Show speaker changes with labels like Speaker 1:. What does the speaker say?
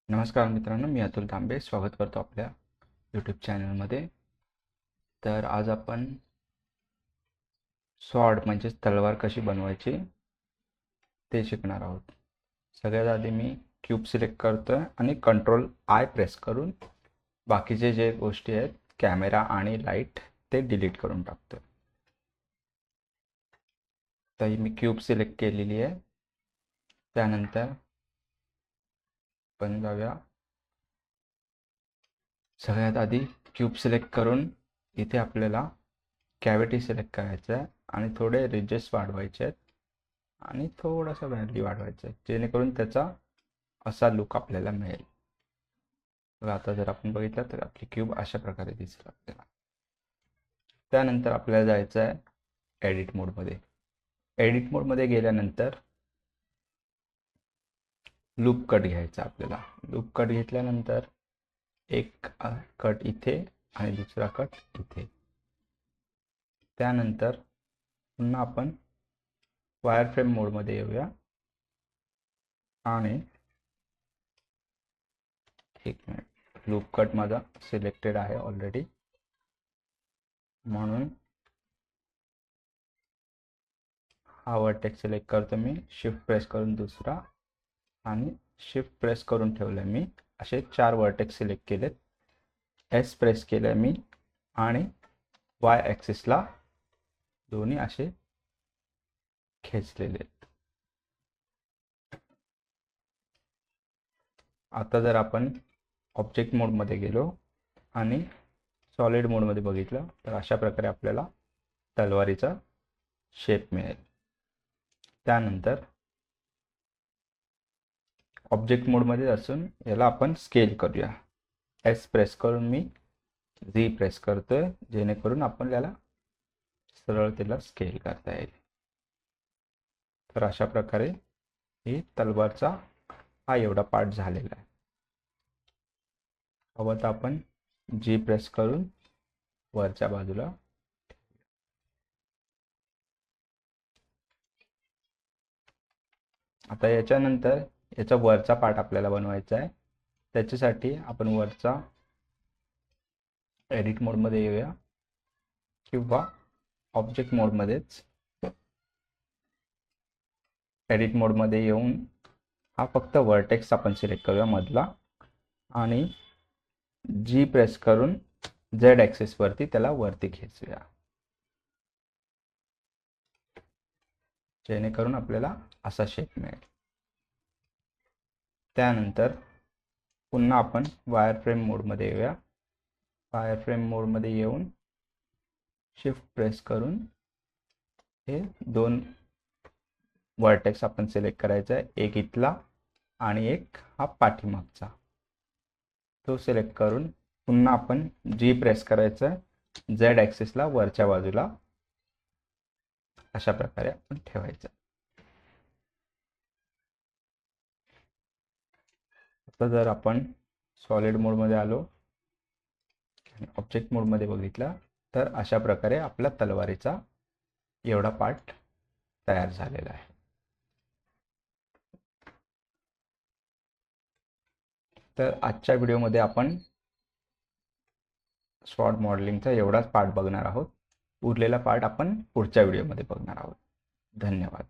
Speaker 1: नमस्कार मित्रांनो, मी अतुल तांबे स्वागत करतो आपल्या यूट्यूब चॅनलमध्ये. तर आज आपण स्वॉर्ड म्हणजेच तलवार कशी बनवायची ते शिकणार आहोत. सगळ्यात आधी मी क्यूब सिलेक्ट करतोय आणि कंट्रोल आय प्रेस करून बाकीचे जे गोष्टी आहेत कॅमेरा आणि लाईट ते डिलीट करून टाकतोय. तर मी क्यूब सिलेक्ट केलेली आहे. त्यानंतर आपण जाऊया. सगळ्यात आधी क्यूब सिलेक्ट करून इथे आपल्याला कॅव्हिटी सिलेक्ट करायचं आहे आणि थोडे रिजेस वाढवायचे आहेत आणि थोडासा व्हॅल्यू वाढवायचा आहे, जेणेकरून त्याचा असा लुक आपल्याला मिळेल. बघा, आता जर आपण बघितलं तर आपली क्यूब अशा प्रकारे दिसेल आपल्याला. त्यानंतर आपल्याला जायचं आहे एडिट मोडमध्ये. एडिट मोडमध्ये गेल्यानंतर लूप कट घ्यायचा आपल्याला. लूप कट घेतल्यानंतर एक कट इथे आणि दुसरा कट इथे. त्यानंतर पुन्हा आपण वायरफ्रेम मोडमध्ये येऊया आणि एक मिनिट, लूप कट माझा सिलेक्टेड आहे ऑलरेडी, म्हणून हा वर्टेक्स सिलेक्ट करतो मी. शिफ्ट प्रेस करून दुसरा आणि शिफ्ट प्रेस करून ठेवलं मी. असे 4 वर्टेक्स सिलेक्ट केलेत. एस प्रेस केलं मी आणि वाय ॲक्सिसला दोन्ही असे खेचलेले आहेत. आता जर आपण ऑब्जेक्ट मोडमध्ये गेलो आणि सॉलिड मोडमध्ये बघितलं तर अशा प्रकारे आपल्याला तलवारीचा शेप मिळेल. त्यानंतर ऑब्जेक्ट मोडमध्ये असून याला आपण स्केल करूया. एस प्रेस करून मी झी प्रेस करतोय, जेणेकरून आपण याला सरळतेला स्केल करता येईल. तर अशा प्रकारे ही तलवारचा हा एवढा पार्ट झालेला आहे. हवं तर आपण जी प्रेस करून वरच्या बाजूला. आता याच्यानंतर याचा वरचा पार्ट आपल्याला बनवायचा आहे. त्याच्यासाठी आपण वरचा एडिट मोडमध्ये येऊया किंवा ऑब्जेक्ट मोडमध्येच. एडिट मोडमध्ये येऊन हा फक्त वर्टेक्स आपण सिलेक्ट करूया मधला आणि जी प्रेस करून झेड ॲक्सिसवरती त्याला वरती खेचूया, जेणेकरून आपल्याला असा शेप मिळेल. त्यानंतर पुन्हा आपण वायरफ्रेम मोडमध्ये येऊया. वायरफ्रेम मोडमध्ये येऊन शिफ्ट प्रेस करून हे 2 वर्टेक्स आपण सिलेक्ट करायचा आहे. एक इथला आणि एक हा पाठीमागचा. तो सिलेक्ट करून पुन्हा आपण जी प्रेस करायचं आहे झेड ॲक्सिसला वरच्या बाजूला. अशा प्रकारे आपण ठेवायचं. आता जर आपण सॉलिड मोडमध्ये आलो आणि ऑब्जेक्ट मोडमध्ये बघितला तर अशा प्रकारे आपल्या तलवारीचा एवढा पार्ट तयार झालेला आहे. तर आजच्या व्हिडिओमध्ये आपण स्वॉर्ड मॉडेलिंगचा एवढाच पार्ट बघणार आहोत. उरलेला पार्ट आपण पुढच्या व्हिडिओमध्ये बघणार आहोत. धन्यवाद.